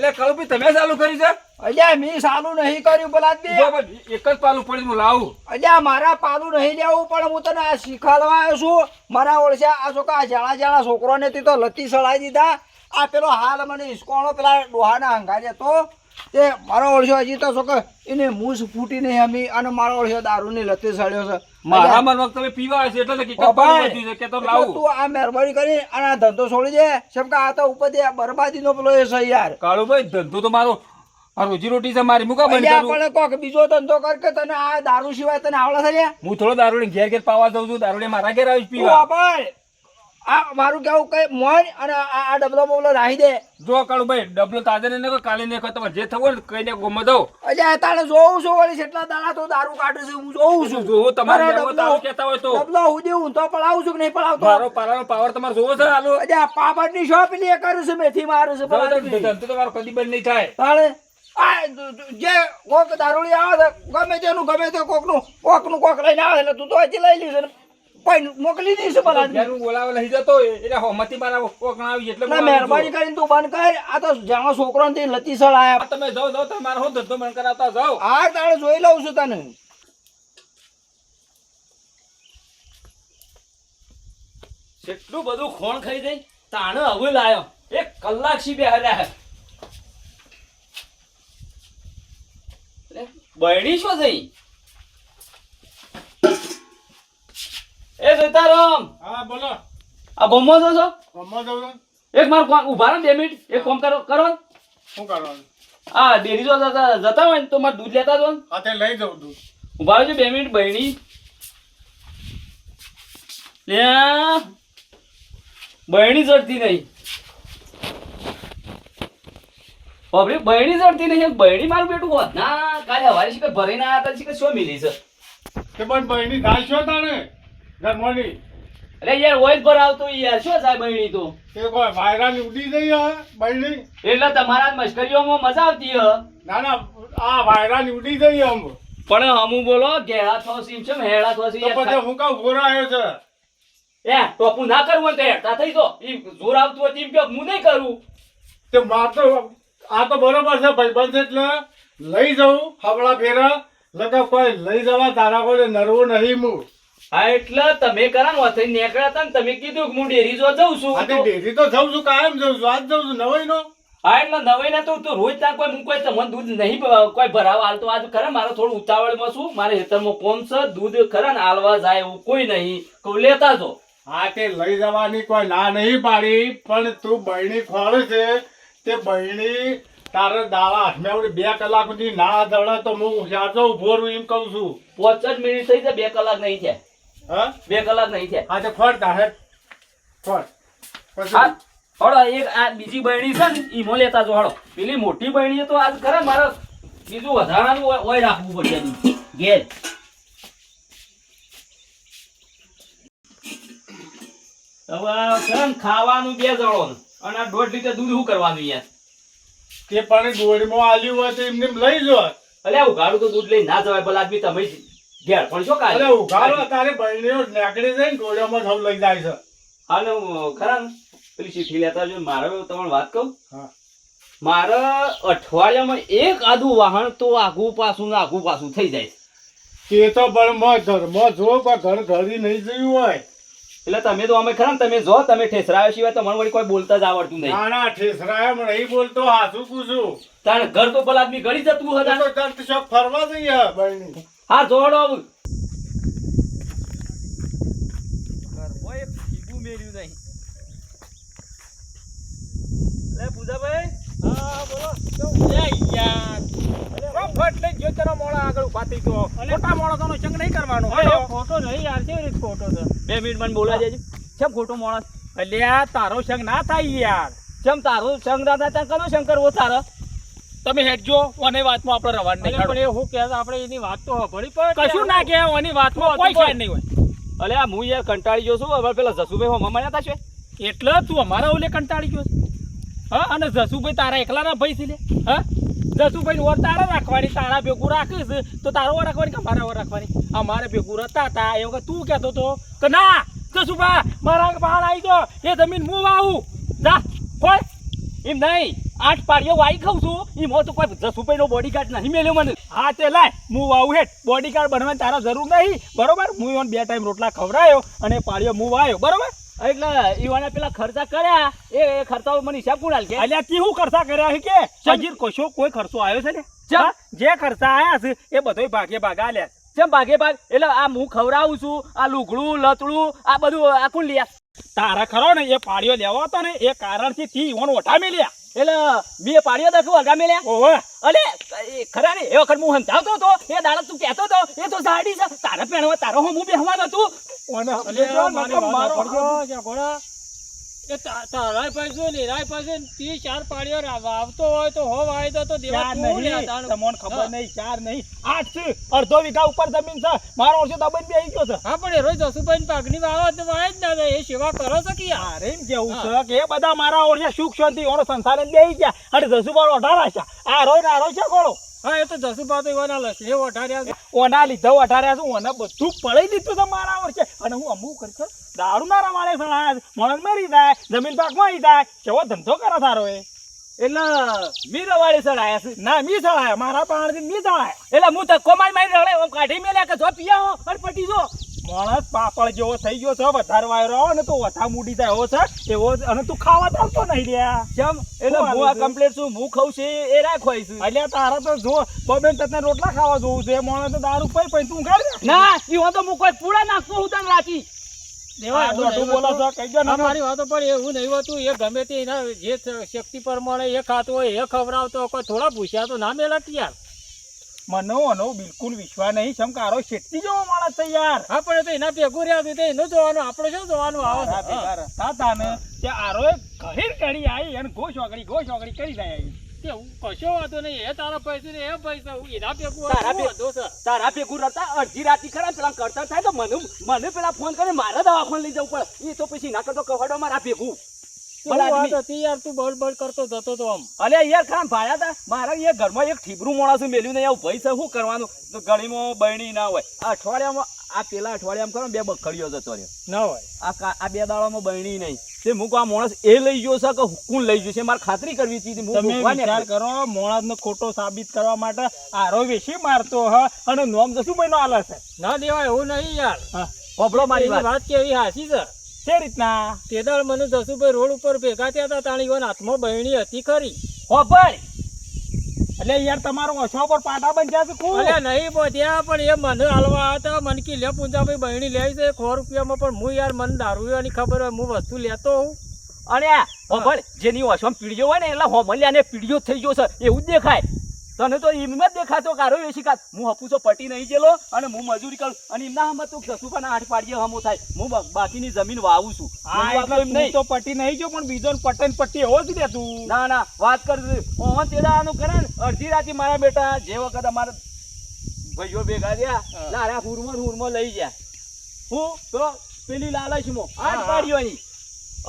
અલે કાળુભાઈ તમે ચાલુ કરી છે? અલ્યા મેં ચાલુ નહીં કર્યું બલાદબી. એક જ પાલું પડી હું લાવું. અલ્યા મારા પાલું નહીં લેવું પણ હું તને આ શીખવાડવા આવ્યો છું. મારા ઓળખ્યા આ છોકરા જાણા જાણા છોકરોને તી તો લતી સળાઈ દીધા. આ પેલો હાલ મને ઈસકોણો પેલા ડોહાના હંગાડ્યા તો તે મારો ઓળખ્યો હજી તો છોકરો એને મૂસ ફૂટી નહીં અમી અને મારો ઓળખ્યો દારૂની લતી સળ્યો છે. મારા મન વખત તમે પીવા આવે છે એટલે તો કિકર પાડું વધ્યું છે કે તો લાવું. તું આ મહેરબાની કરી અને આ ધંધો છોડી દે. કેમ કે આ તો ઉપર બરબાદીનો પેલો એ છે યાર. કાળુભાઈ ધંધો તો મારો આ રોજી રોટી છે મારી મુકા બંધ કરું. પણ કોક બીજો ધંધો કર કે તને આ દારૂ સિવાય તને આવડે છે લ્યા? હું થોડો દારૂ ઘેર ઘેર પાવા જાઉં છું. દારૂ મારા ઘેર આવીશ પીવા. ભાઈ આ મારું કેવું કઈ મોન અને આ ડબલો બબલો રાખી દે. જો કાળુભાઈ ડબલો તાજે ને નાખો કાલે નાખો તમારે જે થવું ને કઈ ને ગોમાં દો. અલ્યા તાણે જોઉં છું વળી કેટલા દાડા તો દારૂ કાઢે છે હું જોઉં છું. જો તમારે દારૂ કહેતા હોય તો ડબલો હું હું તો પડાવું છું કે નહીં પડાવતો? મારો પારાનો પાવર તમારે જોવો છે હાલો. અલ્યા પાપડ ની શોપ લે કરું છે મેથી મારું છે ધંધો તમારો કદી બંધ નહીં થાય. તાણે આ જે કોક દારૂડી આવે છે ગમે તેનું ગમે તે કોકનું કોક લઈને આવે એટલે તું તો હજી લઈ લીધું કોઈ મોકલી દઈશ હું બોલાવે લઈ જતો એટલે હોમતી મારા કોકણ આવી એટલે મહેરબાની કરીને તું બંધ કર. આ તો જાણો છોકરો ને લતી સળ આયા. તમે જાઓ તમારે હું ધંધો બંધ કરાવતા જાઓ. હા તાણે જોઈ લઉં છું તને. કેટલું બધું ખોણ ખાઈ જાય તાણે હવે લાયો 1 કલાક સી બેહ્યા બહેણી શું થઈ એ સીતારામ. હા બોલો. આ ગોમો છો છો ગમવા જાઉં છું. એક માર કોણ ઉભા રહો 2 મિનિટ એક કામ કરો ને. શું કરવાનું? આ ડેરી જો જતા હોય ને તો મારે દૂધ લેતા જો ને. હા તે લઈ જાઉં તું. ઉભા રહેજો 2 મિનિટ બહેણી બહેણી ચડતી નહીં. બાપરે બહેણી ચડતી નહીં. બહેણી મારું બેટું હોત ના કાલે હવારે શીખર ભરીને આવ્યા હતા શીખર શું મિલી છે. તે પણ બહેની થાય છો તારે ઘરમાંની અરે યાર ઓઇલ પર આવતો યાર શું થાય બહેણી તો તે કોઈ વાયરાની ઉડી ગઈ હે બહેની. એટલે તમારા મશ્કરીઓમાં મજા આવતી હ. ના ના આ વાયરાની ઉડી ગઈ આમ. પણ હમું બોલો ઘેડા થો સીમ છે હેડા થો તો પછી હું કાં ઉભો આવ્યો છે. એ ટોપું ના કરવું તો હેડતા થઈ તો ઈ જોર આવતું હોય તેમ કે હું નહીં કરું. તે માર તો આ તો બરોબર છે ભાઈબંધ એટલે લઈ જાઉં હવળા ફેરા લગા કોઈ લઈ જવા તારા કોઈ નરવું નહીં હું. હા એટલે તમે કરા ને થઈ નીકળ્યા હતા ને તમે કીધું કે હું ડેરી જો જઉં છું. આ ડેરી તો જઉં છું કાયમ જઉં છું આજ જઉં છું નવાઈ નો. હા એટલે નવાઈ ના તો રોજ ત્યાં કોઈ હું કોઈ તમને દૂધ નહીં કોઈ ભરાવા હાલતો આજ ખરા મારે થોડું ઉતાવળમાં છું મારે હેતરમાં કોમ છે દૂધ ખરા ને હાલવા જાય એવું કોઈ નહીં કહું લેતા જો. હા તે લઈ જવાની કોઈ ના નહીં પાડી પણ તું બહેણી ખોળ છે તે બહેણી તારે દાવા હાથમાં 2 કલાક સુધી ના દળે તો હું જાતો ઉભો રહું એમ કહું છું. 5 જ મિનિટ થઈ જાય 2 કલાક નહીં થયા. હા 2 કલાક નહીં થયા. હા તે ખોળ તારે ખોળ પછી હા હળો એક આ બીજી બહેણી છે ને ઈમો લેતા જો હળો પેલી મોટી બહેણી તો આજ ખરા મારે બીજું વધારાનું ઓય રાખવું પડશે એની ઘેર. હવે ખરા ને ખાવાનું 2 જણો અને આ 1.5 લીટર દૂધ શું કરવાનું યાર. તે પણ ગોળીમાં આલ્યું હોય તો એમને લઈ જો. અલ્યા ઉઘાડું તો દૂધ લઈ ના જવાય ભલા આદમી તમે ઘેર પણ શું કાઢે. અરે ઉઘાડો તારે બહેણીઓ નીકળી જાય ને ગોળીઓમાં સૌ લઈ જાય છે. હા ને ખરા ને પેલી ચીઠી લેતા જો મારે તમને વાત કહું. હા મારે અઠવાડિયામાં એક આદું વાહન તો આગું પાછું ને આગું પાછું થઈ જાય. તે તો પણ ઘરમાં જો ઘર ઘરી નહીં જોયું હોય. એટલે તમે તો અમે ખરા ને તમે જો તમે ઠેસરાયો સિવાય તમારે વળી કોઈ બોલતા જ આવડતું નહીં. ના ના ઠેસરાય નહીં બોલતો હાસું પૂછું. તારે ઘર તો પેલા આદમી ગળી જતું હતા. તો ચાલ શોખ ફરવા જઈએ બહેણી. હા જોડો પૂજાભાઈ. હા બોલો. ફોટો નહીં યાર કેવી રીતે ફોટો છે? 2 મિનિટ મને બોલવા દેજો. કેમ ખોટો માણસ અલ્યા તારો સંગ ના થાય યાર. કેમ તારું સંગ દાદા ત્યાં કનો સંગ કરવો તારે. તમે હેડજો ઓની વાતમાં આપણે રવાડ નહીં પણ એ હું કહેતા આપણે એની વાત તો ભળી પડે કશું ના કે ઓની વાતમાં કોઈ ખેર નહીં હોય. અલે આ હું યાર કંટાળી ગયો છું. હવે પેલા જસુભાઈ હોમાં મળ્યા તા છે એટલે તું અમારા ઓલે કંટાળી ગયો છે? હા અને જસુભાઈ તારા એકલાના ભાઈ છે લે. હા જસુભાઈ ઓર તારા રાખવાની તારા ભેગું રાખીશ તો તારો ઓર રાખવાની કે મારા ઓર રાખવાની? અમારે ભેગું રહેતા હતા એવું કે તું કહેતો હતો કે ના જસુભા મારા બહાર આવી ગયો એ જમીન હું વાવું જા કોઈ એમ નહીં. 8 પાડીઓ વાઈ ખાઉં છું ઈ મો તો કોઈ 10 રૂપિયાનો બોડીગાર્ડ નહીં મેલ્યો મને. હા તે લાય હું વાવું હેઠ બોડીગાર્ડ બનવાની તારા જરૂર નહીં બરોબર. હું ઈવન 2 ટાઈમ રોટલા ખવડાયો અને પાળીઓ હું વાયો બરોબર. એટલે ઈવાના પેલા ખર્ચા કર્યા એ ખર્ચાઓ મને હિસાબ કોણ આલ કે અલ્યા તી હું ખર્ચા કર્યા છે કે હજી કશો કોઈ ખર્ચો આવ્યો છે ને? ચમ. જે ખર્ચા આયા છે એ બધોય ભાગે ભાગ આલ્યા. ચમ ભાગે ભાગ એટલે આ હું ખવડાવું છું આ લુગડું લતડું આ બધું આ કોણ લ્યા તારા ખરો ને એ પાળીઓ લેવો હતો ને એ કારણથી તી ઈવન ઓઠા મેલ્યા. એટલે બે પાડીઓ દખો અગા મેલ્યા ઓવે અલે એ ખરા ને એ વખત હું સમજાવતો હતો એ દાડા તું કહેતો હતો એ તો સાડી છે તારે પહેરવા તારો હું બેહવાનો તું ઓને તારા પૈસો ને રાય પૈસો 3-4 પાડીઓ વાવતો હોય તો હો વાયદો તો દેવા ચાર તું લ્યા નહીં તાણ. તમને ખબર નહીં 4 નહીં 8 છે. અડધો વીઘા ઉપર જમીન છે મારો વર્ષે દબાઈને બેહી ગયો છે. હા પણ એ રોજ જસુભાઈ પાકની વાવો તો વાય જ ના જાય. એ સેવા કરો છો કે યાર? મારે એમ કેવું છે કે એ બધા મારા વર્ષે સુખ શાંતિ ઓનો સંસારે બેહી ગયા અને જસુબાનો 18 છે આ રોય ના રોય છે કોળો હા એ તો જસુભા તો એવાના લસણે વઢાર્યા છે. ઓના લીધા 18 છે ઓને બધું પડી દીધું છે મારા વર્ષે અને હું અમુક કરી દારૂ ના રમાડે સણા મોણસ મરી જાય જમીન પાક માં જાય કેવો ધંધો કરે સારો એ એટલે મી રવાડે સડાયા છે ના મી સળાયા મારા પાણથી મી સળાયા એટલે હું ધક્કો મારી રડે ઓમ કાઢી મેલ્યા કે જો પિયા હો અને પટી જો માણસ પાપડ જેવો થઈ ગયો છે વધારે વાયરો આવે ને તો વથા મૂડી થાય એવો છે એવો અને તું ખાવા ચાલતો નહીં લ્યા ચમ એટલે શું હું આ હાલે છે? કમ્પ્લેટ છું હું ખાઉં છે એ રાખવાય છું એટલે તારા તો જો બબેન તને રોટલા ખાવા જોવું છે માણસ તો દારૂ પઈ તું ખાઈ ના ઈ હું તો હું કોઈ પૂડા નાખતો હું તને રાતી દેવા એવું દોઢું નહીં બોલો હોતું. છો કઈ દો ને અમારી વાતો પણ એવું નહીં હોતું. એ ગમે તે એના જે શક્તિ પ્રમાણે એ ખાતો હોય એ ખવડાવતો હોય. કોઈ થોડા ભૂસ્યા તો ના મેલા યાર. મને ઓનો બિલકુલ વિશ્વાસ નહીં ચમકારો શેઠી જેવો માણસ છે યાર હા પણ એ તો એના ભેગું રહ્યા તો એનું જોવાનું આપણે શું જોવાનું આવે મારા છે? ભેગા રસ્તા હતા ને તે આરોએ ઘડીર કરી આવી અને ગોશ ઓગળી કરી જાય આવી. એવું કશો વાંધો નહીં. એ તારા પૈસા ને એ પૈસા એના ભેગું હોય તારા શું વાંધો છે? તારા ભેગું રહેતા અડધી રાતી ખરા પેલા કરતા થાય તો મને પેલા ફોન કરીને મારા દવાખાને લઈ જવું પડે એ તો પછી ના કરતો કવાડો મારા ભેગું શું વાત હતી યાર? તું બળ કરતો જતો તો આમ. અલે યાર ખરા ભાડ્યા હતા મારા એ ઘરમાં એક ઠીબરું માણસ મેલ્યું નહીં આવું ભાઈ છે શું કરવાનું તો ગળીમાં બહેણી ના હોય આ અઠવાડિયામાં આ પેલા અઠવાડિયામાં કરો 2 બખડીઓ જતો રહ્યો ના હોય. આ 2 દાડામાં બહેણી નહીં તે મૂકો આ માણસ એ લઈ ગયો છે કે કોણ લઈ ગયો છે મારે ખાતરી કરવી હતી હું તમે ભગવાને વિચાર કરો માણસને ખોટો સાબિત કરવા માટે આરો વેશી મારતો હ અને નોમ જશું મહિનો આલે છે ના દેવાય એવું નહીં યાર. હા પબડો મારી એની વાત વાત કેવી હાચી છે. તે રીતના તે દાડ મને જસુભાઈ રોડ ઉપર ભેગા થયા હતા તાણી ઈવન હાથમાં બહેણી હતી ખરી. હો ભાઈ એટલે યાર તમારો ઓછો પર પાટા બંધ્યા છે કોણ અલ્યા નહીં બોધ્યા પણ એ મને હાલવા હતા. મને કી લે પૂંજાભાઈ બહેણી લે છે 100 રૂપિયામાં પણ હું યાર મને દારૂની ખબર હોય હું વસ્તુ લેતો હોઉં. અને હો ભાઈ જેની ઓછમ પીડીઓ હોય ને એટલે હોમલિયાને પીડીઓ થઈ ગયો છે એવું જ દેખાય તને તો એમ જ દેખાતો કારો વેશી કાત હું હપુસો પટી નહીં ગયેલો અને હું મજૂરી કરું અને એમના હમ તું જસુભાના 8 પાડીએ હમો થાય હું બાકીની જમીન વાવું છું હા મને એટલે વાતો એમ તું નહીં તો પટ્ટી નહીં જો પણ બીજો પટ્ટન પટ્ટી એવો જ લે તું ના ના વાત કર ઓહન તેડાનું કરે ને અડધી રાતે મારા બેટા જે વખત અમારા ભાઈઓ ભેગા થયા લારા હુરમાં લઈ ગયા હું તો પેલી લાલચમાં 8 પાડીઓની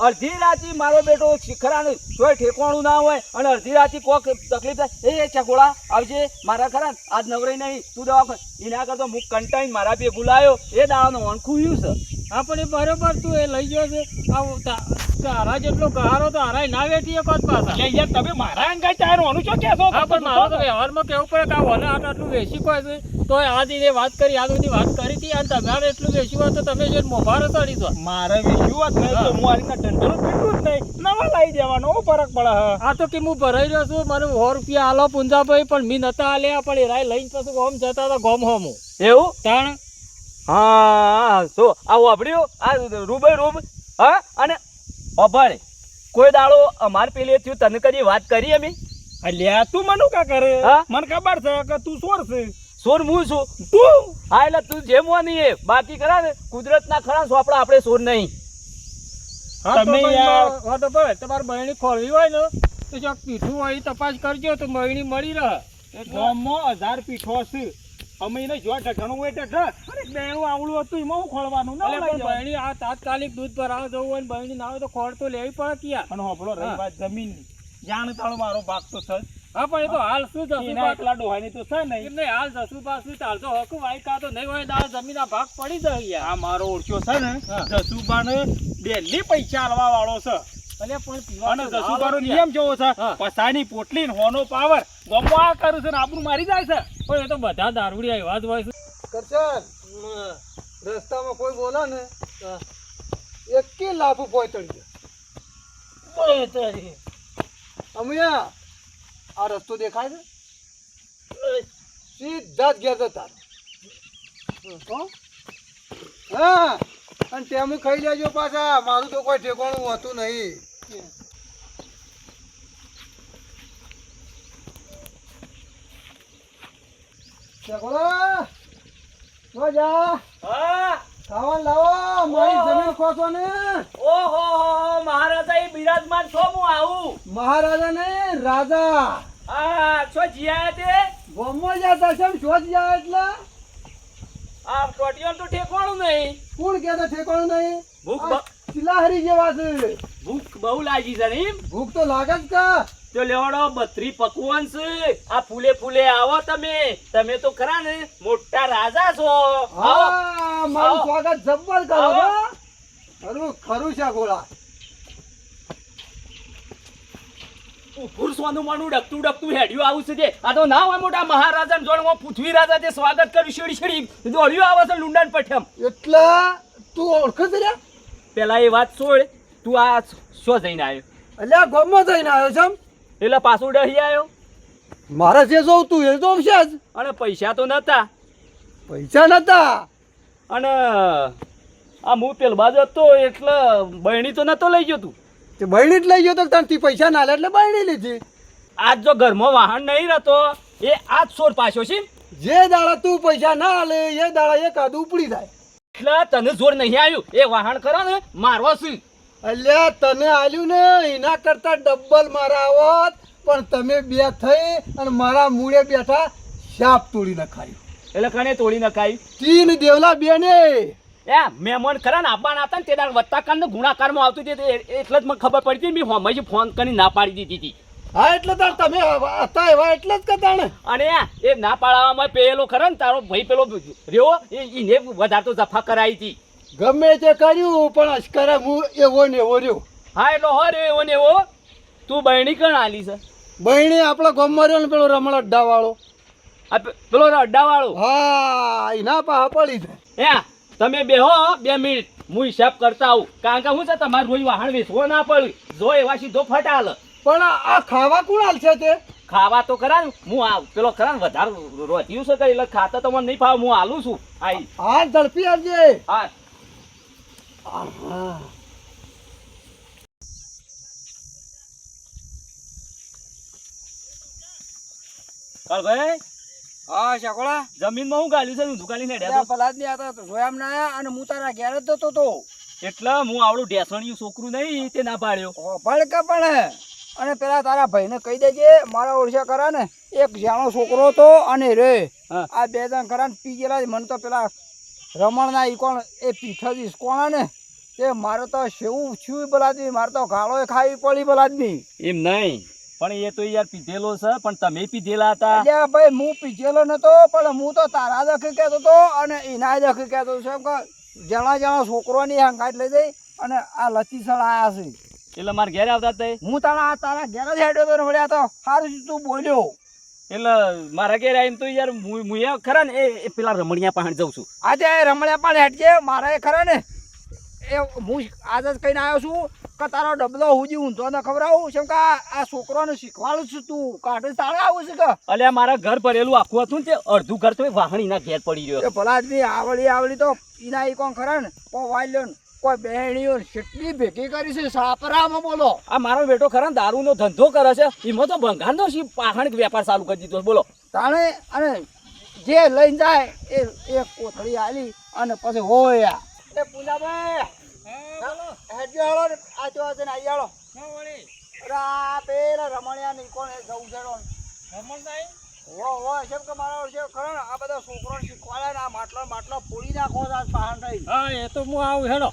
અડધી રાતે મારો બેટો શિખરાને કોઈ ઠેકાણું ના હોય અને અડધી રાતે કોક તકલીફ થાય એ ચકોડા આવજે મારા ખરા આજ નવરાઈ નહીં તું દવા એના કરતો હું કંટાઈને મારા બે બોલાયો એ દાડાનો અણખુયું છે હા પણ એ બરોબર તું એ લઈ ગયો છે. આવું તારા જેટલો ગહારો તો હારાય ના વેઠી એક જ પાછા. એટલે યાર તમે મારા અંગાઈ ચારવાનું છો કેસો હા પણ મારો તો વ્યવહારમાં કેવું પડે કે આ વને આટલું વેચી કોઈ છે તો આ દીને વાત કરી આ બધી વાત કરી હતી અને તમારે એટલું વેચ્યું હોય તો તમે જે મોભારે ચડી દો. મારે વેચ્યું હોત ને તો હું આ રીતના ઢંઢેરો પીટું જ નહીં નવા લાવી દેવાનો શું ફરક પડે હ આ તો કે હું ભરાઈ રહ્યો છું મને 100 રૂપિયા આલો પુંજાભાઈ પણ મી નતા આલ્યા પણ એ રાય લઈને પછી ગોમ જતા હતા ગોમ હોમું એવું તાણ હા તો આ વાપર્યું આ રૂબે રૂબ હા અને અભળ કોઈ દાડો અમાર પેલે થયું તને કદી વાત કરી અમે અલ્યા તું મને કા કરે હા? મને ખબર છે કે તું ચોર છે સોર હું છું તું હા એટલે તું જેમ નહીં એ બાકી કરા ને કુદરતના ખરા સોપડા આપણે સોર નહીં હા તો તમે ભાઈ યાર- હા તો ભાઈ તમારે બહેણી ખોલવી હોય ને તો જો પીઠું હોય એ તપાસ કરજો તો બહેણી મળી રહે. ગામમાં 1000 પીઠો છે અમે એને જો ઢગણું હોય ઢગ અરે બેનું આવડું હતું એમાં હું ખોળવાનું ના એટલે લઈ પણ જવાનું. બહેણી આ તાત્કાલિક દૂધ ભરાવા જવું હોય ને બહેણી ના હોય તો ખોળ તો લેવી પડે કે યાર. અને હોભળો રહી હા. વાત જમીનની જાણ તાળો મારો ભાગ તો છે જ. હા પણ એ તો હાલ શું જશું એના એકલા ડોહાની તો છે નહીં એમ નહીં હાલ જશું પાછું તાર તો હકુ વાયકા તો નહીં હોય દાળ જમીનના ભાગ પડી જાય યાર. આ મારો ઓળખ્યો છે ને હા. જસુબાને ડેલી પૈસા આલવા વાળો છે અલ્યા પણ પીવા અને તો દસું લાલ કરો જ નિયમ જોવો છે હા. પસાની પોટલી ને હોનો પાવર ગમો આ કરું છે ને આપણું મારી જાય છે પણ એ તો બધા દારૂડિયા એવા જ હોય છે. કરશન રસ્તામાં કોઈ બોલે ને એકી લાભ પહોંચી અમિયા આ રસ્તો દેખાય છે સીધા જ ગયા જતા હા અને તેમ ખાઈ લેજો પાછા મારું તો કોઈ ઠેકાણું હોતું નહીં ખાવાનું લાવો મારી જમીન ખોસો ને ઓહો મહારાજા એ બિરાજમાન છો હું આવું મહારાજા ને રાજા આ છો જીયા તે ગમો જતા છે શોધ જાય એટલે આ ટોટિયો તો ઠેકવાનું નહીં કોણ કહેતા ઠેકાણું નહીં ભૂખ આ શિલાહારી જેવા છે ભૂખ બહુ લાગી છે ને ભૂખ તો લાગે જ કા તો લેવડો 32 પકવાન છે આ ફૂલે ફૂલે આવો તમે તો ખરા ને મોટા રાજા છો આવો હા મારું આવો. સ્વાગત જબ્બર કરો આવો. હો ખરું ખરું છે ગોળા પુરુષવાનું મનું ડકતું હેડ્યું આવું છે જે આ તો ના હોય મોટા મહારાજા ને જોડે પૃથ્વી રાજા તે સ્વાગત કર્યું શેડી દોડ્યું આવે છે લુંડાન પઠમ એટલે તું ઓળખે છે રે પેલા એ વાત છોડ તું આ શો જઈને આવ્યો એટલે ગમો થઈને આવ્યો છે એમ? એટલે પાછું ડહી આવ્યો મારે જે જોવું તું એ જોવું છે જ અને પૈસા તો નતા પૈસા નતા અને આ હું પેલ બાજુ હતો એટલે બહેણી તો નતો લઈ ગયો તું તે બહેણી જ લઈ ગયો તો તને પૈસા ના લે એટલે બહેણી લીધી આજ જો ઘરમાં વાહન નહીં રહેતો એ આજ સોર પાછો છે જે દાડા તું પૈસા ના આલે એ દાડા એક આદુ ઉપડી જાય એટલે તને જોર નહીં આવ્યું એ વાહન કરો ને મારવા છે અલ્યા તને આલ્યું ને એના કરતા ડબલ મારા આવત પણ તમે બે થઈ અને મારા મૂળે બેઠા શાપ તોડી નખાયું એટલે કને તોડી નખાય તીન દેવલા બેને એ મહેમાન ખરા ને આપવાના હતા ને તે દાડ વત્તાકાર ને ગુણાકારમાં આવતું હતું એટલે જ મને ખબર પડી હતી મેં હોમેથી ફોન કરીને ના પાડી દીધી હતી હા એટલે તાર તમે હતા એવા એટલે જ કરતા ને અને એ ના પાડવામાં પેલો ખરો ને તારો ભાઈ પેલો રહ્યો એને વધારે તો જફા કરાવી હતી ગમે તે કર્યું પણ અશ્કરે હું એવો ને એવો રહ્યો હા એટલે હો રે એવો ને એવો તું બહેણી કણ આલી છે બહેણી આપણા ગામમાં રહ્યો ને પેલો રમણ અડ્ડા વાળો આ પેલો અડ્ડા વાળો હા એના પા પડી જાય તમે બેહો 2 મિનિટ હું હિસાબ કરતા આવું કારણ કે હું છે તમારે રોજ વાહન વેચવો ના પડ્યું જો એવા સીધો ફટાલ પણ આ ખાવા કોણ હાલશે તે ખાવા તો ખરા ને હું આ પેલો ખરા ને વધારે રોટ્યું છે એટલે ખાતા તો મને નહીં ફાવે હું આલું છું આઈ હા ઝડપી આવજે હા આહા. કાળભાઈ હા શાકોળા જમીનમાં હું ગાલ્યું છે દુકાની ને ત્યાં પલાદ ની આતા જોયામ ના આયા અને હું તારા ઘેર જ જતો તો એટલે હું આવડું ઢેસણિયું છોકરું નહીં તે ના પાડ્યો ભડકા પણ અને પેલા તારા ભાઈને કહી દેજે મારા ઓળખ્યા કરા ને એક જાણો છોકરો હતો અને રે હા. આ બે જણ કરા ને પી ગયેલા મને તો પેલા રમણના ઈ કોણ એ પીઠાજી કોણ ને તે મારે તો શેવું છું બલાદમી મારે તો ગાળો ખાવી પડી બલાદમી એમ નહીં પણ એ તો યાર પીધેલો છે પણ તમે પીધેલા હતા એટલે ભાઈ હું પીધેલો નતો પણ હું તો તારા દખી કહેતો હતો અને એના દખી કહેતો હતો એમ કે જણા જણા છોકરોની હંગાટ લઈ જઈ અને આ લતીસળ આયા છે એટલે મારે ઘેર આવતા હતા હું તારા ઘેર જ હેડ્યો તો ને વળ્યા તો સારું તું બોલ્યો એટલે મારા ઘેર આવીને તો યાર હું ખરા ને એ પેલા રમણીયા પાસે જઉં છું આજે રમણ્યા પણ હેડજે મારે ખરા ને એ હું આજ જ કહીને આવ્યો છું કે તારો ડબલો હુજી ઊંધો ને ખવડાવું કેમ કે આ છોકરોને શીખવાડું છું તું કાઢે તારે આવું છે કે અલ્યા મારા ઘર ભરેલું આખું હતું ને તે અડધું ઘર તો વાહણીના ઘેર પડી રહ્યો એ ભલા આદમી આવડી તો એના એ કોણ ખરા ને કોઈ વાયલ્યો ને કોઈ બહેણીઓ કેટલી ભેગી કરી છે સાપરામાં બોલો આ મારો બેટો ખરા ને દારૂનો ધંધો કરે છે એમાં તો ભંગારનો પાખંડ વેપાર ચાલુ કરી દીધો છે. બોલો તાણે અને જે લઈને જાય એ એક કોથળી આલી અને પછી હોયા એ પૂજાભાઈ હેડજો હાલો ને આ જો છે ને આઈ હાલો અરે આ પેલા રમણિયા ની કોણ જવું છે હો કેમ કે મારા છે ખરો ને આ બધા છોકરોને શીખવાડે ને આ માટલો ફોડી નાખો છે આજ પહાણ થઈ હા એ તો હું આવું હેડો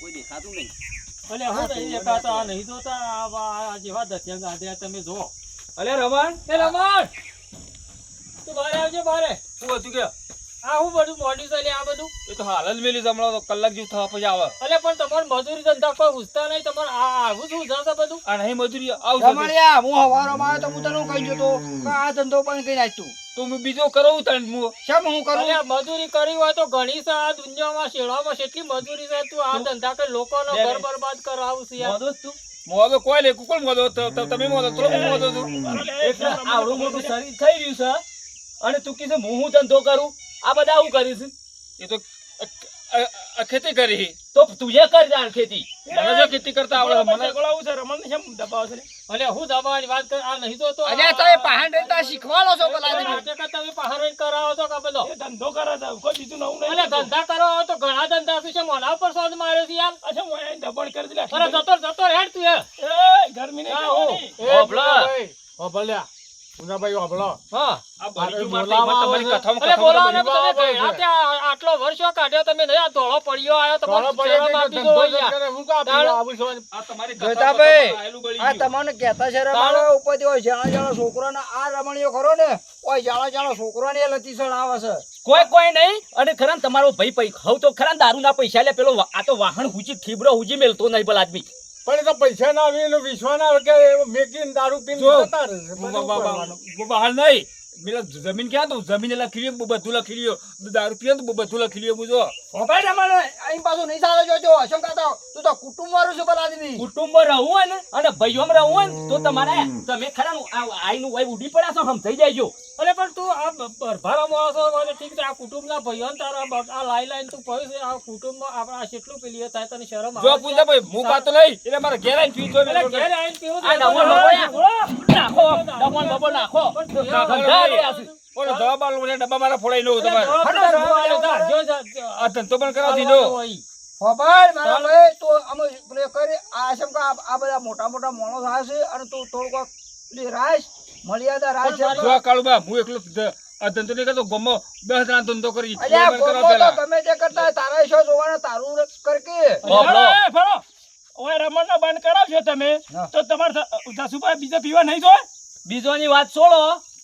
કોઈ દેખાતું નહીં અલ્યા હું નહીં દેખાતા આ નહીં જોતા આ જેવા દત્યા ગાંધ્યા તમે જો અલ્યા રમણ એ રમણ તું બહાર આવજે બારે શું હતું કે આ હું બધું મોડ્યું છે લે આ બધું. એ તો હાલ જ મેલી જમણો તો કલાક જેવું થવા પછી આવે અલે પણ તમારે મજૂરી ધંધા કોઈ પૂછતા નહીં, તમારે આવું શું જશે બધું? આ નહીં મજૂરી આવશે રમણિયા હું હવારોમાં આવ્યો તો હું તને કહી જતો કે આ ધંધો પણ કઈ નાખતું તો હું બીજો કરું તને હું શેમ હું કરું અલે મજૂરી કરી હોય તો ઘણી છે આ દુનિયામાં, શેડામાં કેટલી મજૂરી છે. તું આ ધંધા કરી લોકોનો ઘર બરબાદ કરાવું છે યાર. મોદો જ તું મોદો કોઈ લે કોણ મોદો તમે મોદો તો હું મોદો છું એટલે આવડું મોટું શરીર થઈ રહ્યું છે અને તું કીધું હું ધંધો કરું આ બધા આવું કરીશ એ તો ખેતી કરી તો તું એ કર જાણ ખેતી મને જો ખેતી કરતા આવડે મને બોલાવું છે રમણને કેમ દબાવે છે લે? અલે હું દબાવાની વાત કર, આ નહીં તો અલ્યા તો એ પહાડ રહેતા શીખવાડો છો પેલા તમે પહાડ કરાવો છો કે બધો? એ ધંધો કરે છે કોઈ બીજું નવું નહીં. અલે ધંધા કરો તો ઘણા ધંધા છે, મોઢા ઉપર શોધ માર્યો છે યાર. અચ્છા હું અહીં દબાણ કરી દે લે. અરે જતો હેડ તું યાર. એ ગરમી નહીં કરવાની. હોભળા. મુનાભાઈ હોભળો. હા આ બળી મારતા તમારી કથામાં અલે બોલાવો ને કથામાં તમે ગયડા ત્યાં આટલો વર્ષો કાઢ્યો તમે નહીં, આ ધોળો પડ્યો આવ્યો તમારે શરમ આપી દો યાર. આ તમારી જોતાભાઈ, કથામાં આયેલું બળી આ ગયું. તમને કહેતા છે રમાડો ઉપરથી હોય જાણા જાણા છોકરાના આ રમણીઓ ખરો ને ઓય જાણા જાણા છોકરાને એ લતીસળ આવે છે કોઈ નહીં અને ખરા તમારો ભાઈ હવ તો ખરા દારૂના પૈસા લે પેલો આ તો વાહન હુજી થીબરો હુજી મેલતો નહીં પેલા આદમી પણ એ તો પૈસા ના આવે એનો વિશ્વાસ ના આવે કે મેકીને દારૂ પીને જો. જતા રહે. પછી શું કરવાનું? બહાર નહીં પેલા જમીન ક્યાં તો જમીન લખી લ્યો બધું લખી લ્યો દારૂ પીએ તો બધું લખી લ્યો હું જો ભાઈ રમણ અહીં પાછું નહીં ચાલે જોજો અશંકા તો તું તો કુટુંબ વાળું છે પેલા આદમી કુટુંબમાં રહું હોય ને અને ભાઈઓમાં રહું હોય ને તો તમારે તમે ખરા આઈનું વાઈ ઉડી પડ્યા છો સમજાઈ જાય અરે પણ તું આ ભરભારા માણસો મને ઠીક છે, આ કુટુંબના ભાઈઓ ને તારા આ લાઈ તું કહ્યું છે આ કુટુંબમાં આપણે આ કેટલું પેલી થાય તને શરમ જો આવે છે? પૂછા ભાઈ હું પાતો નહીં એટલે મારે ઘેર આવીને પી જોઈ એટલે ઘેર આવીને પીવું છે. આ ડમણ બબો નાખો સમજાય રે આ ઓલો જવાબ આલો ને ડબ્બા મારા ફોડાઈ નો તમારે આ ધંધો પણ કરાવી દીધો ખબર મારા ભાઈ તો અમે પેલે કરી આ અશંકા આ બધા મોટા મોટા માણસ આવે છે અને તું થોડુંક પેલી રાશ મર્યાદા રાશ છે જો કાળુબા હું એકલો આ ધંધો નહીં કરતો ગમો 10 જણા ધંધો કરી અલ્યા બંધ કરાવ ગોમો તો પેલા. ગમે તે કરતા હોય, તારા ઈશો જોવાના તારું કર કે અરે, ફરો. ઓય રમણને બંધ કરાવજો તમે હા. તો તમારે જસુભાઈ બીજા પીવા નહીં જોય. બીજોની વાત છોડો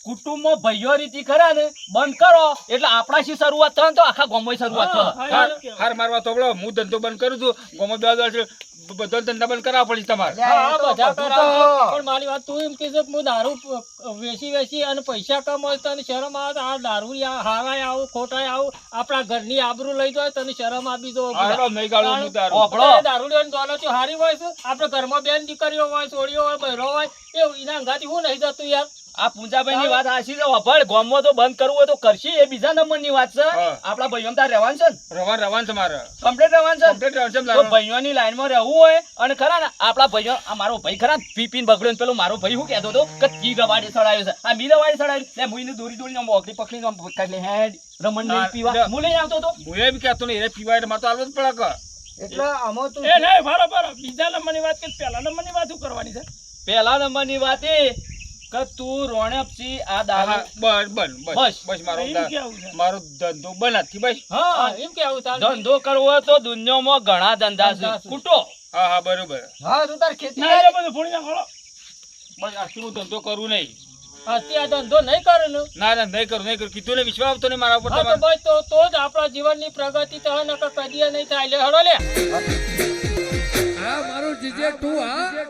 કુટુંબમાં ભાઈઓ રીતિ ખરા ને બંધ કરો એટલે આપણા શી શરૂઆત થાય ને તો આખા ગામમાં શરૂઆત થાય હાર મારવા તો હું ધંધો બંધ કરું છું ગામમાં 2 વર્ષ બધા ધંધા બંધ કરાવવા પડશે તમારે હા, તો બધા બધું કરાવજો. તો- પણ મારી વાત તું એમ કહેશે કે હું દારૂ વેચી અને પૈસા કમાવ તને શરમ આવે તો આ દારૂ હારાય આવું ખોટાય આવું આપણા ઘરની આબરૂ લઈ જાય તને શરમ આપી દો હારો નહીં ગાળો હું દારૂ. દારૂ લેવાની દોલતો હારી હોય છે. આપણે ઘરમાં બેન દીકરીઓ હોય છોડીઓ હોય બહેરો હોય એવું એના અંગાથી હું નહીં જતું યાર. આ પૂંજાભાઈ ની વાત આશી છે વફળ ગામમાં તો બંધ કરવું હોય તો કરશી એ બીજા નંબરની વાત છે આપણા ભાઈઓ તાર રહેવાનું છે ને રવાન છે મારે કમ્પ્લીટ રહેવાનું છે તો ભાઈઓની લાઈનમાં રહેવું હોય અને ખરા ને આપણા ભાઈઓ આ મારો ભાઈ ખરા પીપીન બગડ્યો ને પેલો મારો ભાઈ શું કહેતો હતો કે કી રવાડી સડાયો છે આ મી રવાડી સડાયો લે મુઈને દોરી દોરી મોકલી પકડીને કાઢી હેડ રમણ નહીં પીવા હું લઈ આવતો હતો હું એમ કહેતો ને એ પીવા એટલે મારે તો આલવું જ પડે કે એટલે આમાં તું એ નહીં, ફરો, ફરો. બીજા નંબરની વાત કે પહેલા નંબરની વાત શું કરવાની છે? પહેલા નંબરની વાત એ કે તું રોણપસી આ દારૂ બસ મારો એમ કેવું છે? મારો ધંધો બનાથી બસ હા એમ કેવું ચાલ ધંધો કરવો હોય તો દુનિયામાં ઘણા ધંધા છે કૂટો હા બરોબર હા તું તાર ખેતી ના, કર. એ બધું ફોડી નાખો. બસ આથી હું ધંધો કરું નહીં અત્યારે આ ધંધો નહીં કરે ને ના નહીં કરું કીધું ને વિશ્વાસ આવતો નહીં મારા ઉપર હા તો તમારે બસ તો જ આપણા જીવનની પ્રગતિ થાય નકર કદી નહીં થાય લે હળો લે હા મારું જીજે તું હા